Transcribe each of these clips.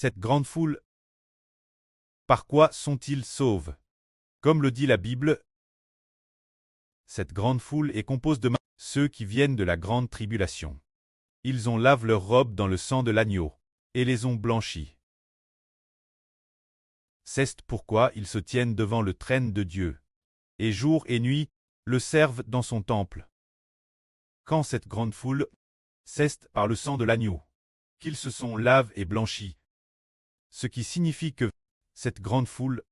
Cette grande foule, par quoi sont-ils sauves? Comme le dit la Bible, cette grande foule est composée de ceux qui viennent de la grande tribulation. Ils ont lavé leurs robes dans le sang de l'agneau, et les ont blanchis. C'est pourquoi ils se tiennent devant le trône de Dieu, et jour et nuit, le servent dans son temple. Quand cette grande foule, c'est par le sang de l'agneau, qu'ils se sont lavés et blanchis. Ce qui signifie que cette grande foule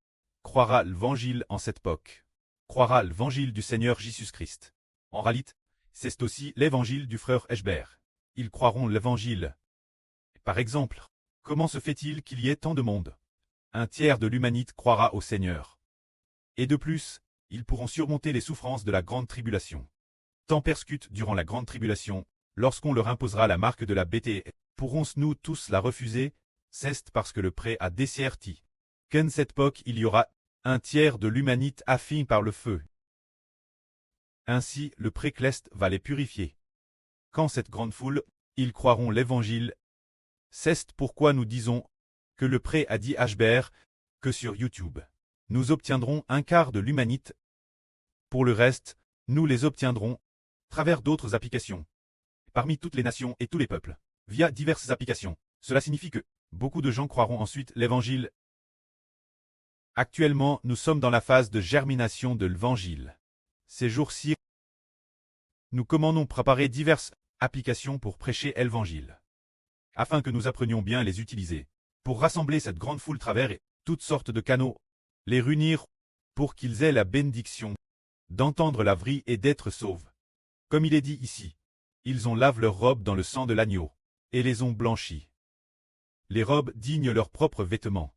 croira l'évangile en cette époque, croira l'évangile du Seigneur Jésus-Christ. En réalité, c'est aussi l'évangile du frère Eschber. Ils croiront l'évangile. Par exemple, comment se fait-il qu'il y ait tant de monde? Un tiers de l'humanité croira au Seigneur. Et de plus, ils pourront surmonter les souffrances de la grande tribulation. Tant persécutés durant la grande tribulation, lorsqu'on leur imposera la marque de la bête, pourrons-nous tous la refuser? C'est parce que le prêt a desserti. Qu'en cette époque il y aura un tiers de l'humanité affiné par le feu. Ainsi le prêt céleste va les purifier. Quand cette grande foule, ils croiront l'évangile. C'est pourquoi nous disons que le prêt a dit Eschber que sur YouTube, nous obtiendrons un quart de l'humanité. Pour le reste, nous les obtiendrons à travers d'autres applications. Parmi toutes les nations et tous les peuples, via diverses applications. Cela signifie que beaucoup de gens croiront ensuite l'évangile. Actuellement, nous sommes dans la phase de germination de l'évangile. Ces jours-ci, nous commandons préparer diverses applications pour prêcher l'évangile, afin que nous apprenions bien à les utiliser, pour rassembler cette grande foule travers et toutes sortes de canaux, les réunir, pour qu'ils aient la bénédiction d'entendre la vraie et d'être sauvés. Comme il est dit ici, ils ont lavé leurs robes dans le sang de l'agneau, et les ont blanchis. Les robes dignent leurs propres vêtements.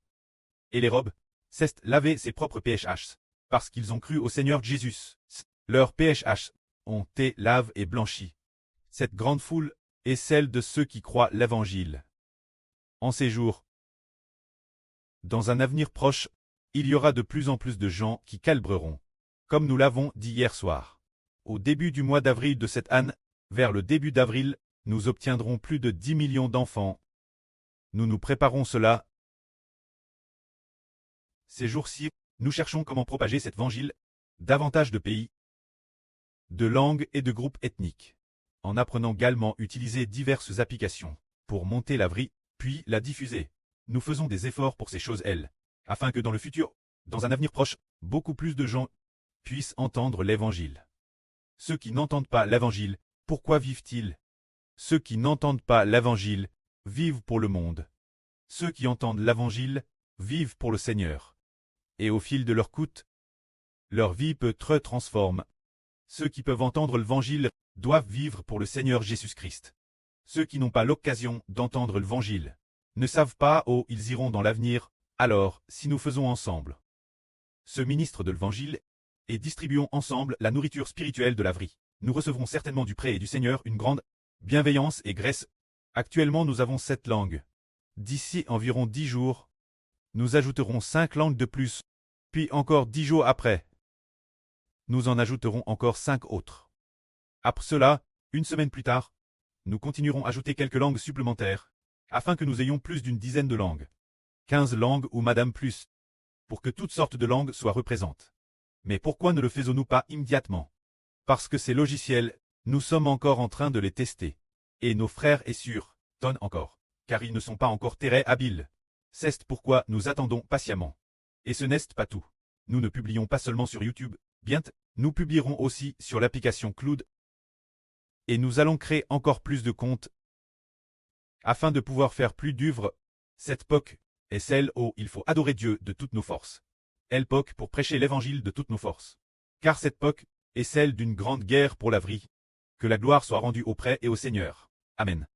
Et les robes, c'est laver ses propres PHH, parce qu'ils ont cru au Seigneur Jésus. Leurs PHH ont été lavés et blanchis. Cette grande foule est celle de ceux qui croient l'évangile. En ces jours, dans un avenir proche, il y aura de plus en plus de gens qui calibreront, comme nous l'avons dit hier soir. Au début du mois d'avril de cette année, vers le début d'avril, nous obtiendrons plus de 10 millions d'enfants. Nous nous préparons cela. Ces jours-ci, nous cherchons comment propager cet évangile, davantage de pays, de langues et de groupes ethniques, en apprenant également à utiliser diverses applications pour monter la vraie, puis la diffuser. Nous faisons des efforts pour ces choses, afin que dans le futur, dans un avenir proche, beaucoup plus de gens puissent entendre l'évangile. Ceux qui n'entendent pas l'évangile, pourquoi vivent-ils? Ceux qui n'entendent pas l'évangile vivent pour le monde. Ceux qui entendent l'évangile vivent pour le Seigneur. Et au fil de leur coûte, leur vie peut être transformée. Ceux qui peuvent entendre l'évangile doivent vivre pour le Seigneur Jésus-Christ. Ceux qui n'ont pas l'occasion d'entendre l'évangile ne savent pas où ils iront dans l'avenir. Alors, si nous faisons ensemble ce ministre de l'évangile et distribuons ensemble la nourriture spirituelle de la vraie, nous recevrons certainement du prêt et du Seigneur une grande bienveillance et grâce. Actuellement nous avons 7 langues. D'ici environ 10 jours, nous ajouterons 5 langues de plus, puis encore 10 jours après, nous en ajouterons encore 5 autres. Après cela, une semaine plus tard, nous continuerons à ajouter quelques langues supplémentaires, afin que nous ayons plus d'une dizaine de langues. 15 langues ou madame plus, pour que toutes sortes de langues soient représentées. Mais pourquoi ne le faisons-nous pas immédiatement? Parce que ces logiciels, nous sommes encore en train de les tester. Et nos frères et sœurs tonnent encore, car ils ne sont pas encore très habiles. C'est pourquoi nous attendons patiemment. Et ce n'est pas tout. Nous ne publions pas seulement sur YouTube, bientôt, nous publierons aussi sur l'application Cloud. Et nous allons créer encore plus de comptes, afin de pouvoir faire plus d'œuvres. Cette époque est celle où il faut adorer Dieu de toutes nos forces. L'époque pour prêcher l'évangile de toutes nos forces. Car cette époque est celle d'une grande guerre pour la vraie. Que la gloire soit rendue auprès et au Seigneur. Amen.